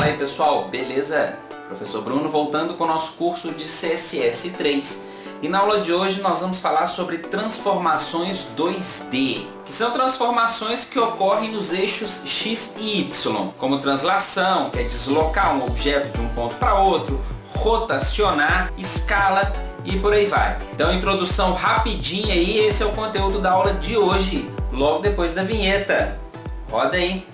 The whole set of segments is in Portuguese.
Fala aí pessoal, beleza? Professor Bruno voltando com o nosso curso de CSS 3 e na aula de hoje nós vamos falar sobre transformações 2D, que são transformações que ocorrem nos eixos X e Y, como translação, que é deslocar um objeto de um ponto para outro, rotacionar, escala e por aí vai. Então introdução rapidinha aí, esse é o conteúdo da aula de hoje, logo depois da vinheta. Roda aí!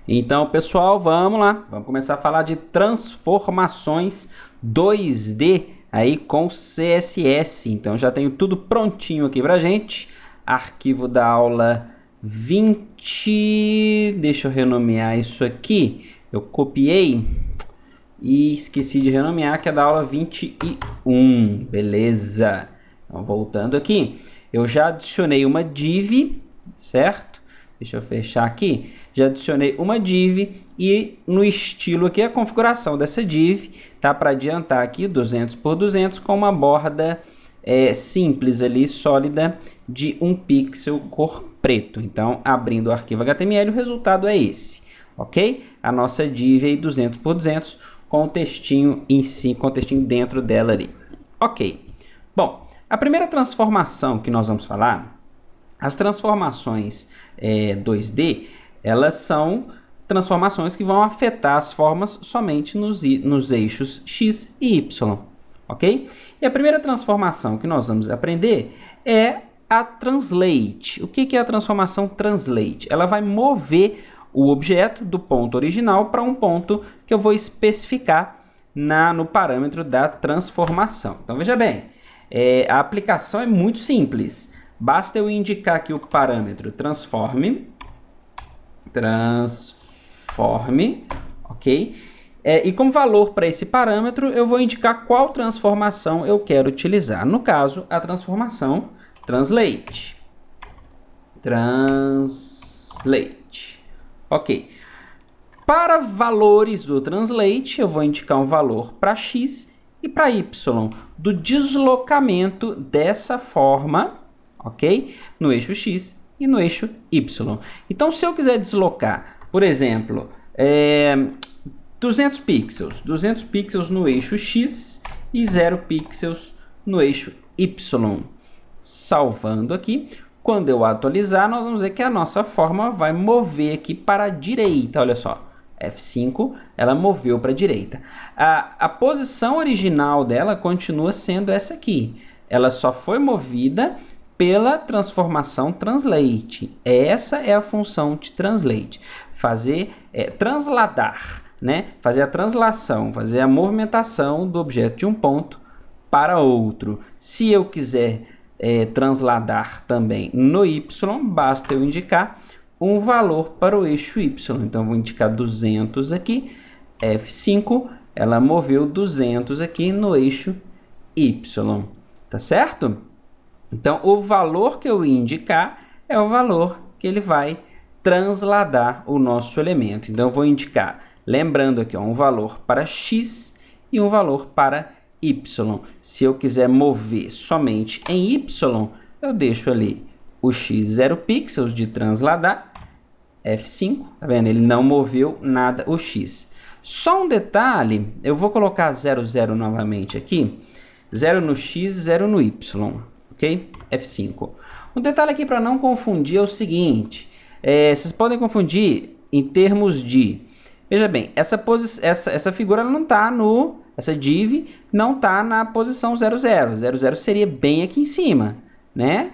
Então, pessoal, vamos lá. Vamos começar a falar de transformações 2D aí com CSS. Então, já tenho tudo prontinho aqui pra gente. Arquivo da aula 20. Deixa eu renomear isso aqui. Eu copiei e esqueci de renomear, que é da aula 21. Beleza. Então, voltando aqui. Eu já adicionei uma div, certo? Deixa eu fechar aqui. Já adicionei uma div e no estilo aqui a configuração dessa div tá para adiantar aqui 200 por 200 com uma borda simples ali, sólida, de 1 pixel cor preto. Então, abrindo o arquivo HTML, o resultado é esse, ok? A nossa div aí 200 por 200 com o textinho em si, com o textinho dentro dela ali. Ok. Bom, a primeira transformação que nós vamos falar, as transformações 2D, elas são transformações que vão afetar as formas somente nos eixos X e Y, ok? E a primeira transformação que nós vamos aprender é a Translate. O que é a transformação Translate? Ela vai mover o objeto do ponto original para um ponto que eu vou especificar no parâmetro da transformação. Então, veja bem, a aplicação é muito simples. Basta eu indicar aqui o parâmetro transforme, ok? E como valor para esse parâmetro, eu vou indicar qual transformação eu quero utilizar. No caso, a transformação Translate. Ok. Para valores do Translate, eu vou indicar um valor para X e para Y, do deslocamento dessa forma, ok? No eixo X e no eixo Y. Então, se eu quiser deslocar, por exemplo, 200 pixels no eixo X e 0 pixels no eixo Y. Salvando aqui, quando eu atualizar, nós vamos ver que a nossa forma vai mover aqui para a direita, olha só. F5, ela moveu para a direita. A posição original dela continua sendo essa aqui. Ela só foi movida pela transformação Translate. Essa é a função de Translate. Transladar, né? Fazer a translação, fazer a movimentação do objeto de um ponto para outro. Se eu quiser transladar também no Y, basta eu indicar um valor para o eixo Y. Então, vou indicar 200 aqui, F5, ela moveu 200 aqui no eixo Y. Tá certo? Então, o valor que eu indicar é o valor que ele vai transladar o nosso elemento. Então, eu vou indicar, lembrando aqui, um valor para X e um valor para Y. Se eu quiser mover somente em Y, eu deixo ali o X 0 pixels de transladar, F5, tá vendo? Ele não moveu nada o X. Só um detalhe, eu vou colocar 0, 0 novamente aqui, 0 no X, 0 no Y. Ok? F5. Um detalhe aqui para não confundir é o seguinte. Vocês podem confundir em termos de... Veja bem, essa figura ela não está no... Essa div não está na posição 00. 00 seria bem aqui em cima, né?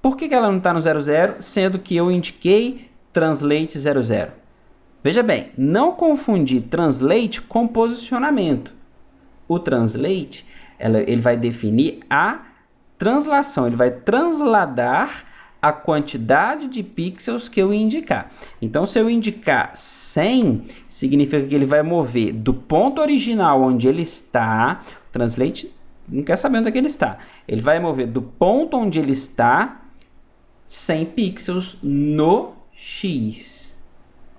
Por que ela não está no 00, sendo que eu indiquei Translate 00? Veja bem, não confundir Translate com posicionamento. O Translate, ele vai definir a translação, ele vai transladar a quantidade de pixels que eu indicar. Então, se eu indicar 100, significa que ele vai mover do ponto original onde ele está, o Translate não quer saber onde é que ele está. Ele vai mover do ponto onde ele está 100 pixels no X,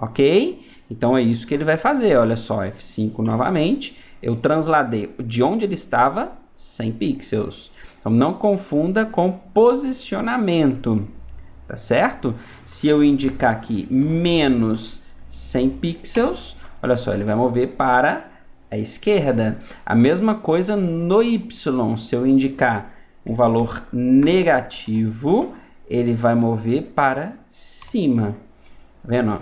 ok? Então é isso que ele vai fazer, olha só, F5 novamente, eu transladei de onde ele estava, 100 pixels. Então não confunda com posicionamento, tá certo? Se eu indicar aqui menos 100 pixels, olha só, ele vai mover para a esquerda. A mesma coisa no Y, se eu indicar um valor negativo, ele vai mover para cima. Tá vendo? Ó?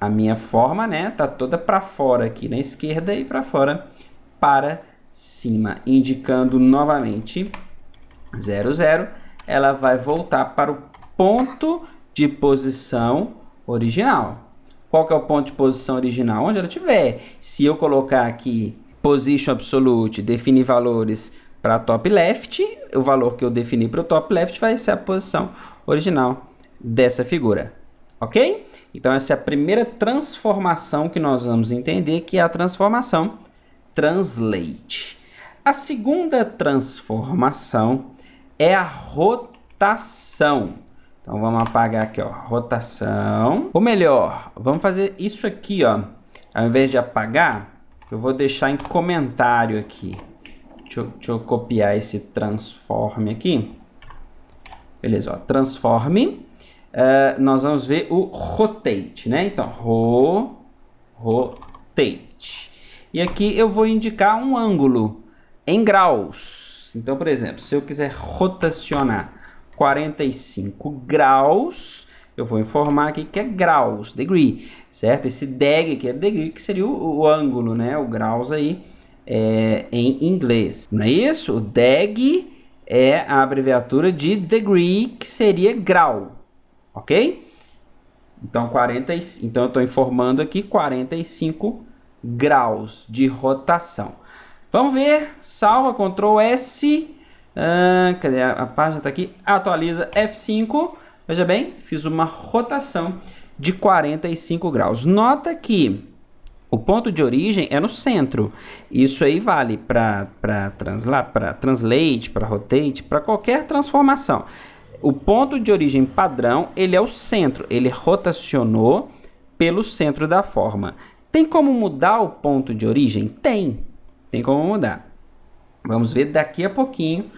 A minha forma, né, tá toda para fora aqui na esquerda e para fora para cima. Indicando novamente 0, 0, ela vai voltar para o ponto de posição original. Qual que é o ponto de posição original? Onde ela estiver. Se eu colocar aqui Position Absolute, definir valores para top left, o valor que eu defini para o top left vai ser a posição original dessa figura. Ok? Então essa é a primeira transformação que nós vamos entender, que é a transformação Translate. A segunda transformação é a rotação. Então vamos apagar aqui, ó, rotação. Ou melhor, vamos fazer isso aqui, ó. Ao invés de apagar, eu vou deixar em comentário aqui. Deixa eu copiar esse transforme aqui. Beleza, ó, transforme. Nós vamos ver o rotate, né? Então, rotate. E aqui eu vou indicar um ângulo em graus. Então, por exemplo, se eu quiser rotacionar 45 graus, eu vou informar aqui que é graus, degree, certo? Esse deg aqui é degree, que seria o ângulo, né? O graus aí em inglês. Não é isso? O deg é a abreviatura de degree, que seria grau, ok? Então, então eu estou informando aqui 45 graus de rotação. Vamos ver, salva, Ctrl S, cadê a página? Está aqui, atualiza, F5, veja bem, fiz uma rotação de 45 graus. Nota que o ponto de origem é no centro. Isso aí vale para translate, para rotate, para qualquer transformação. O ponto de origem padrão, ele é o centro, ele rotacionou pelo centro da forma. Tem como mudar o ponto de origem? Tem como mudar. Vamos ver daqui a pouquinho.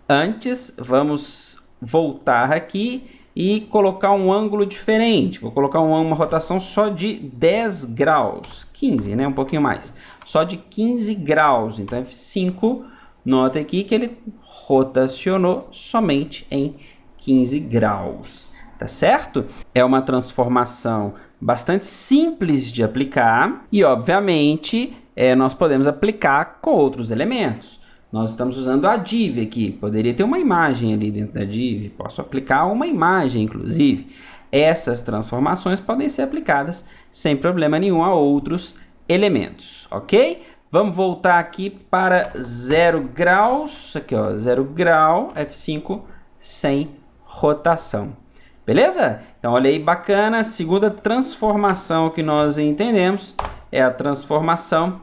Antes, vamos voltar aqui e colocar um ângulo diferente. Vou colocar uma rotação só de 10 graus. 15, né? Um pouquinho mais. Só de 15 graus. Então, F5, nota aqui que ele rotacionou somente em 15 graus. Tá certo? É uma transformação bastante simples de aplicar e, obviamente, nós podemos aplicar com outros elementos. Nós estamos usando a div aqui. Poderia ter uma imagem ali dentro da div. Posso aplicar uma imagem, inclusive. Essas transformações podem ser aplicadas sem problema nenhum a outros elementos, ok? Vamos voltar aqui para 0 graus. Aqui, ó, 0 grau, F5, sem rotação. Beleza? Então, olha aí, bacana. A segunda transformação que nós entendemos é a transformação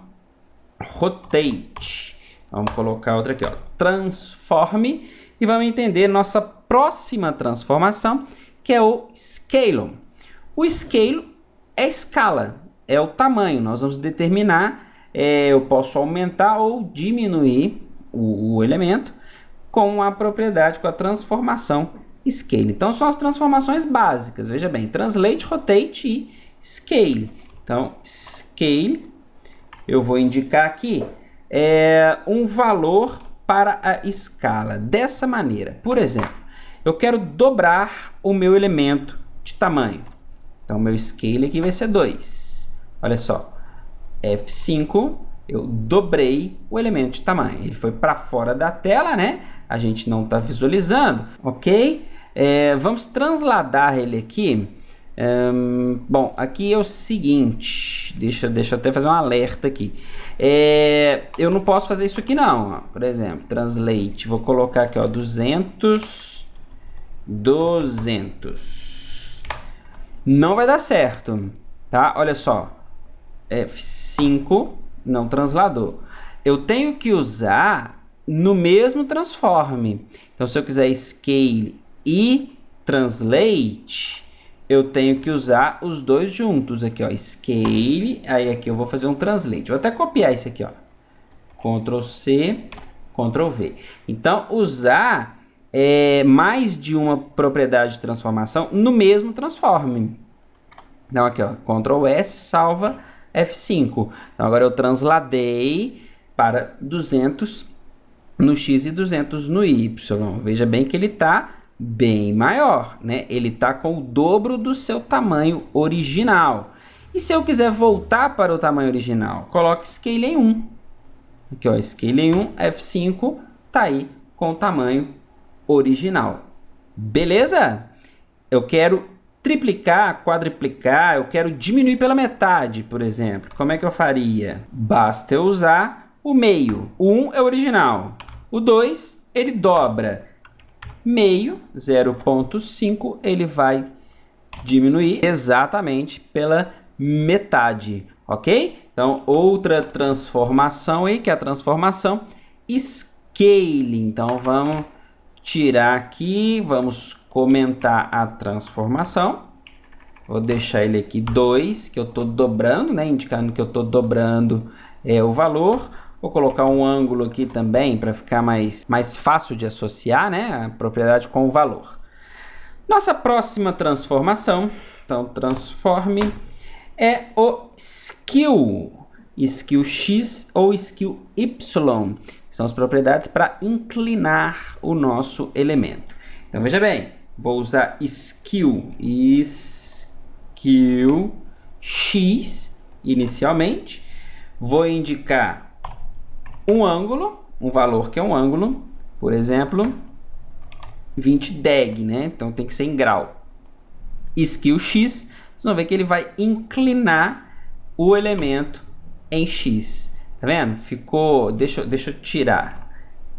rotate. Vamos colocar outra aqui, ó, transforme, e vamos entender nossa próxima transformação, que é o scale. O scale é escala, é o tamanho. Nós vamos determinar, eu posso aumentar ou diminuir o elemento com a propriedade, com a transformação scale. Então, são as transformações básicas. Veja bem, translate, rotate e scale. Então, scale, eu vou indicar aqui um valor para a escala. Dessa maneira, por exemplo, eu quero dobrar o meu elemento de tamanho. Então, meu scale aqui vai ser 2. Olha só, F5, eu dobrei o elemento de tamanho. Ele foi para fora da tela, né? A gente não está visualizando, ok? Vamos transladar ele aqui. Bom, aqui é o seguinte, deixa eu até fazer um alerta aqui. Eu não posso fazer isso aqui não, ó. Por exemplo, translate, vou colocar aqui, ó, 200. Não vai dar certo, tá? Olha só, F5 não transladou. Eu tenho que usar no mesmo transforme. Então, se eu quiser scale e translate, eu tenho que usar os dois juntos aqui, ó, scale, aí aqui eu vou fazer um translate. Vou até copiar isso aqui, ó, Ctrl C, Ctrl V. Então, usar mais de uma propriedade de transformação no mesmo transform. Então, aqui, ó, Ctrl S, salva, F5. Então, agora eu transladei para 200 no X e 200 no Y. Veja bem que ele está bem maior, né? Ele está com o dobro do seu tamanho original. E se eu quiser voltar para o tamanho original, coloque Scale em 1. Aqui, ó, Scale em 1, F5, tá aí com o tamanho original. Beleza? Eu quero triplicar, quadriplicar, eu quero diminuir pela metade, por exemplo. Como é que eu faria? Basta eu usar o meio. O 1 é original. O 2, ele dobra. Meio, 0,5, ele vai diminuir exatamente pela metade, ok? Então, outra transformação aí, que é a transformação Scale. Então, vamos tirar aqui, vamos comentar a transformação. Vou deixar ele aqui 2, que eu estou dobrando, né? Indicando que eu estou dobrando o valor. Vou colocar um ângulo aqui também para ficar mais fácil de associar, né, a propriedade com o valor. Nossa próxima transformação, então transforme, é o Skew. Skew X ou Skew Y. São as propriedades para inclinar o nosso elemento. Então veja bem, vou usar Skew X inicialmente. Vou indicar um ângulo, um valor que é um ângulo, por exemplo, 20 deg, né? Então tem que ser em grau. Skew X, vocês vão ver que ele vai inclinar o elemento em X. Tá vendo? Ficou, deixa eu tirar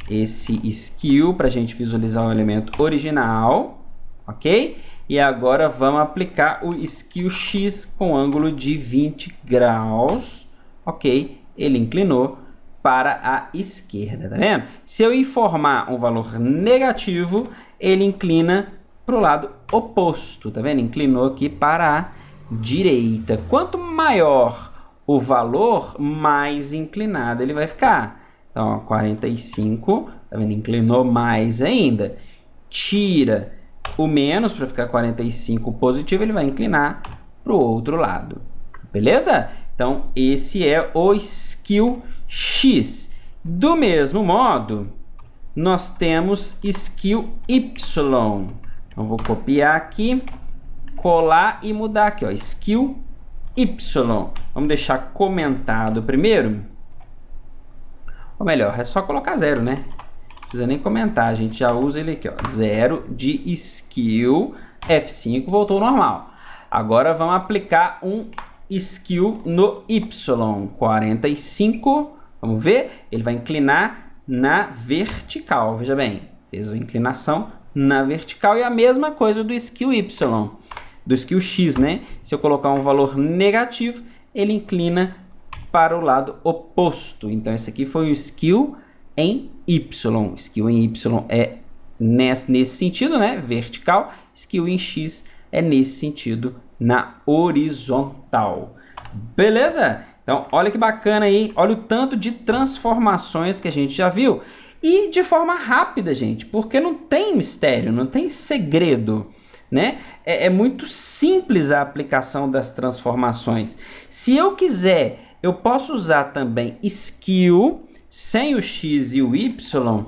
esse skew para a gente visualizar o elemento original, ok? E agora vamos aplicar o Skew X com ângulo de 20 graus, ok? Ele inclinou para a esquerda, tá vendo? Se eu informar um valor negativo, ele inclina para o lado oposto, tá vendo? Inclinou aqui para a direita. Quanto maior o valor, mais inclinado ele vai ficar. Então, ó, 45, tá vendo? Inclinou mais ainda. Tira o menos para ficar 45 positivo, ele vai inclinar para o outro lado. Beleza? Então, esse é o Skew X. Do mesmo modo, nós temos Skew Y. Então, vou copiar aqui, colar e mudar aqui, ó, Skew Y. Vamos deixar comentado primeiro. Ou melhor, é só colocar 0, né? Não precisa nem comentar, a gente já usa ele aqui, ó, 0 de Skew, F5, voltou ao normal. Agora vamos aplicar um Skew no Y, 45, vamos ver, ele vai inclinar na vertical, veja bem, fez a inclinação na vertical e a mesma coisa do Skew Y, do Skew X, né? Se eu colocar um valor negativo, ele inclina para o lado oposto, então esse aqui foi o Skew em Y, Skew em Y é nesse sentido, né, vertical, Skew em X é nesse sentido, na horizontal. Beleza? Então, olha que bacana aí, olha o tanto de transformações que a gente já viu. E de forma rápida, gente, porque não tem mistério, não tem segredo, né? É muito simples a aplicação das transformações. Se eu quiser, eu posso usar também Skew sem o X e o Y,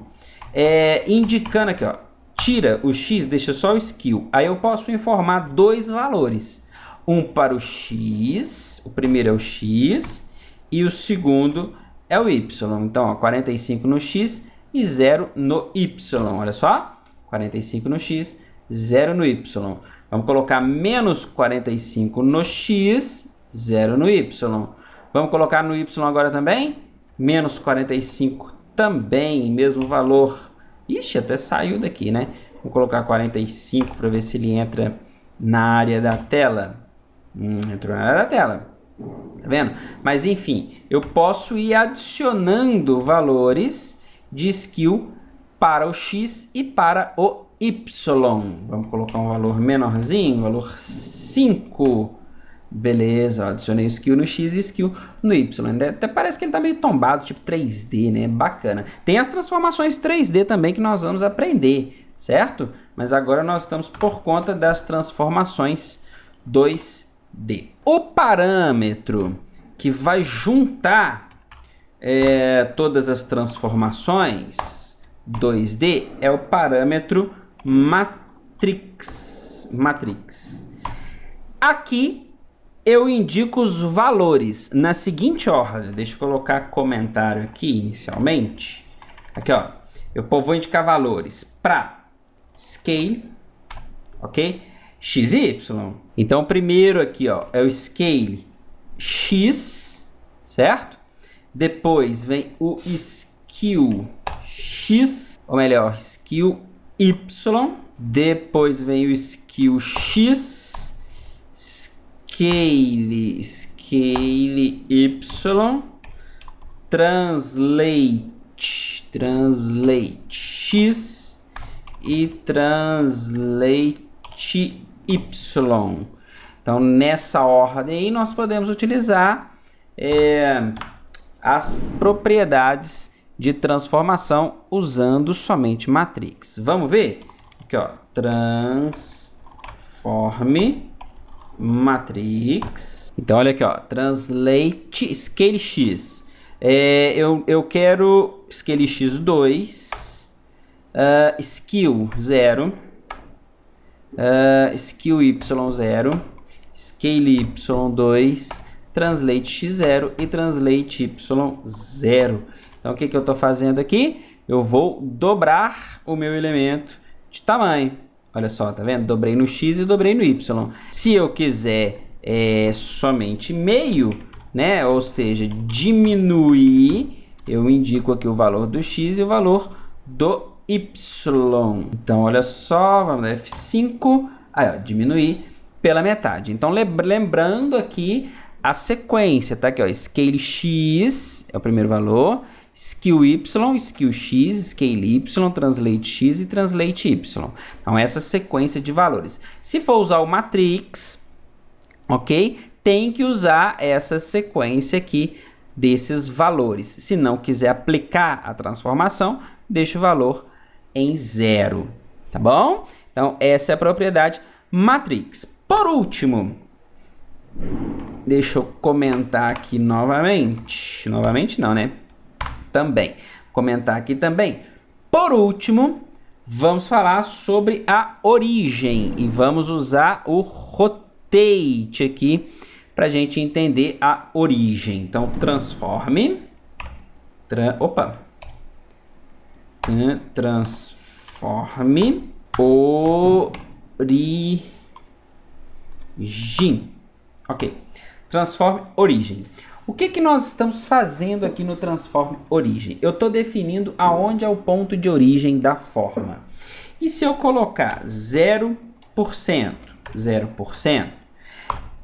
indicando aqui, ó, tira o X, deixa só o Skew. Aí eu posso informar dois valores. Um para o X, o primeiro é o X e o segundo é o Y. Então, ó, 45 no X e 0 no Y. Olha só, 45 no X, 0 no Y. Vamos colocar menos 45 no X, 0 no Y. Vamos colocar no Y agora também, menos 45 também, mesmo valor. Ixi, até saiu daqui, né? Vou colocar 45 para ver se ele entra na área da tela. Entrou na área da tela. Tá vendo? Mas enfim, eu posso ir adicionando valores de Skew para o X e para o Y. Vamos colocar um valor menorzinho, valor 5. Beleza, ó, adicionei o skill no X e skill no Y. Até parece que ele tá meio tombado, tipo 3D, né? Bacana. Tem as transformações 3D também que nós vamos aprender, certo? Mas agora nós estamos por conta das transformações 2D. O parâmetro que vai juntar todas as transformações 2D é o parâmetro matrix. Aqui eu indico os valores na seguinte ordem. Deixa eu colocar comentário aqui inicialmente. Aqui, ó. Eu vou indicar valores para scale, ok? X e Y. Então, primeiro aqui, ó, é o scale X, certo? Depois vem o skill X, ou melhor, skill Y. Depois vem o skill X, scale Y, translate X e translate Y. Então, nessa ordem aí, nós podemos utilizar as propriedades de transformação usando somente matrix. Vamos ver? Aqui, ó, transforme matrix. Então, olha aqui, ó, translate scale X. Eu quero scale X2, skill 0, skill Y0, scale Y2, translate X0 e translate Y0. Então, o que eu estou fazendo aqui? Eu vou dobrar o meu elemento de tamanho. Olha só, tá vendo? Dobrei no X e dobrei no Y. Se eu quiser somente meio, né? Ou seja, diminuir, eu indico aqui o valor do X e o valor do Y. Então, olha só, vamos dar F5, aí, ó, diminuir pela metade. Então, lembrando aqui a sequência, tá? Aqui, ó, scale X é o primeiro valor, skill Y, skill X, scale Y, translate X e translate Y. Então, essa sequência de valores. Se for usar o matrix, ok? Tem que usar essa sequência aqui desses valores. Se não quiser aplicar a transformação, deixa o valor em 0, tá bom? Então, essa é a propriedade matrix. Por último, deixa eu comentar aqui novamente. Novamente não, né? Também. Comentar aqui também. Por último, vamos falar sobre a origem. E vamos usar o rotate aqui para a gente entender a origem. Então, transforme. Transforme origem. Ok. Transforme origem. O que nós estamos fazendo aqui no transforme origem? Eu estou definindo aonde é o ponto de origem da forma. E se eu colocar 0%, 0%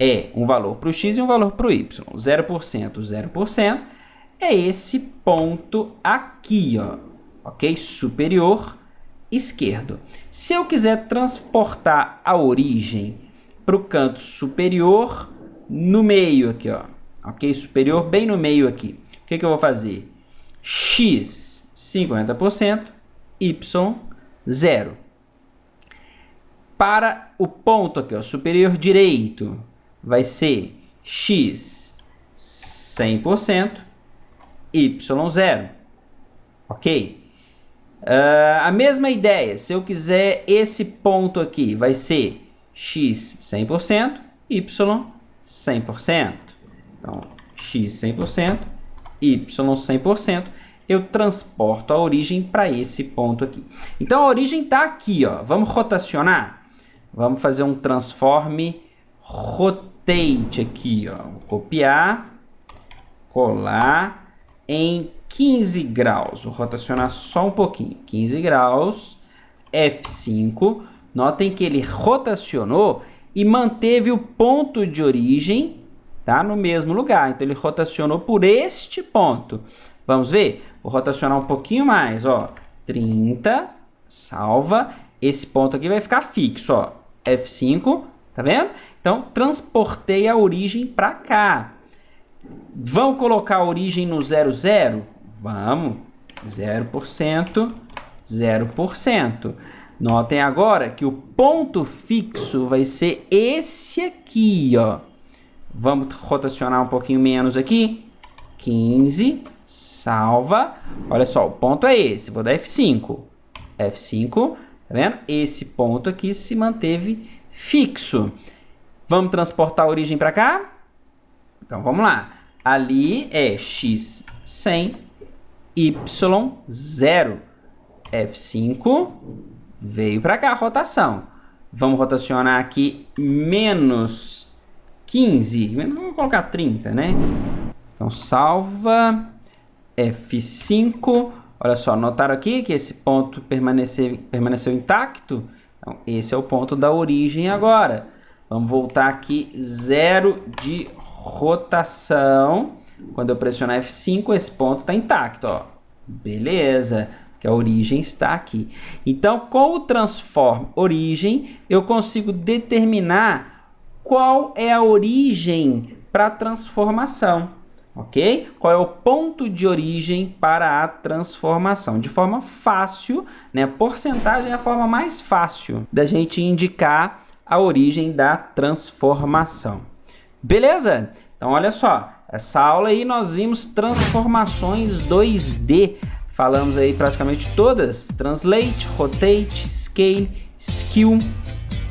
é um valor para o x e um valor para o y. 0%, 0% é esse ponto aqui, ó, ok? Superior esquerdo. Se eu quiser transportar a origem para o canto superior, no meio aqui, ó, ok? Superior bem no meio aqui. O que eu vou fazer? X, 50%, y, 0. Para o ponto aqui, ó, superior direito, vai ser x 100%, y 0, ok? A mesma ideia, se eu quiser esse ponto aqui, vai ser x 100%, y 100%. Então, x 100%, y 100%, eu transporto a origem para esse ponto aqui. Então, a origem está aqui, ó. Vamos rotacionar? Vamos fazer um transforme rotate aqui, ó. Vou copiar, colar em 15 graus. Vou rotacionar só um pouquinho. 15 graus, F5. Notem que ele rotacionou e manteve o ponto de origem, tá, no mesmo lugar. Então, ele rotacionou por este ponto. Vamos ver? Vou rotacionar um pouquinho mais, ó. 30, salva. esse ponto aqui vai ficar fixo, ó. F5, tá vendo? Então, transportei a origem para cá. Vamos colocar a origem no 0, 0? Vamos. 0%, 0%. Notem agora que o ponto fixo vai ser esse aqui, ó. Vamos rotacionar um pouquinho menos aqui. 15, salva. Olha só, o ponto é esse. Vou dar F5. F5, tá vendo? Esse ponto aqui se manteve fixo. Vamos transportar a origem para cá? Então, vamos lá. Ali é x 100, y 0. F5, veio para cá a rotação. Vamos rotacionar aqui menos 15. Vamos colocar 30, né? Então, salva. F5. Olha só, notaram aqui que esse ponto permaneceu intacto? Então, esse é o ponto da origem agora. Vamos voltar aqui, 0 de rotação. Quando eu pressionar F5, esse ponto está intacto, ó. Beleza, que a origem está aqui. Então, com o transform origem, eu consigo determinar qual é a origem para a transformação, ok? Qual é o ponto de origem para a transformação? De forma fácil, né? Porcentagem é a forma mais fácil da gente indicar a origem da transformação. Beleza? Então, olha só. Essa aula aí nós vimos transformações 2D. Falamos aí praticamente todas. Translate, Rotate, Scale, Skew,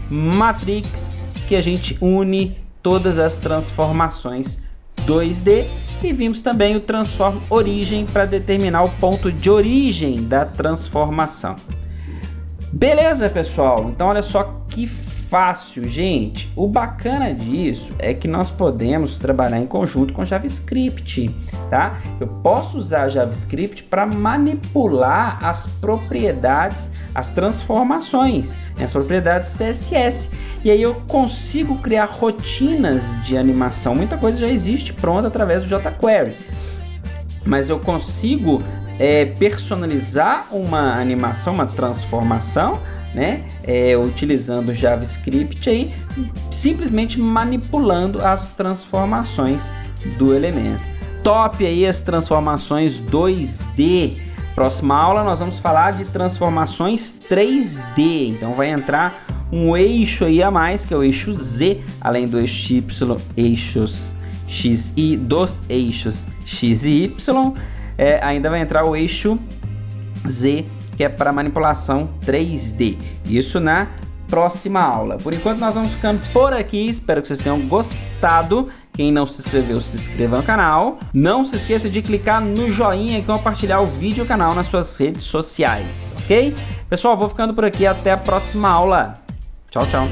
Matrix, que a gente une todas as transformações 2D. E vimos também o Transform Origem para determinar o ponto de origem da transformação. Beleza, pessoal? Então, olha só que fácil, gente. O bacana disso é que nós podemos trabalhar em conjunto com JavaScript, tá? Eu posso usar JavaScript para manipular as propriedades, as transformações, né? As propriedades CSS. E aí eu consigo criar rotinas de animação. Muita coisa já existe pronta através do jQuery. Mas eu consigo personalizar uma animação, uma transformação, né? Utilizando o JavaScript aí, simplesmente manipulando as transformações do elemento. Top aí as transformações 2D. Próxima aula nós vamos falar de transformações 3D. Então vai entrar um eixo aí a mais, que é o eixo Z, além do eixo Y, eixos X e dos eixos X e Y. Ainda vai entrar o eixo Z, que é para manipulação 3D. Isso na próxima aula. Por enquanto nós vamos ficando por aqui. Espero que vocês tenham gostado. Quem não se inscreveu, se inscreva no canal. Não se esqueça de clicar no joinha e compartilhar o vídeo e o canal nas suas redes sociais, ok? Pessoal, vou ficando por aqui. Até a próxima aula. Tchau, tchau.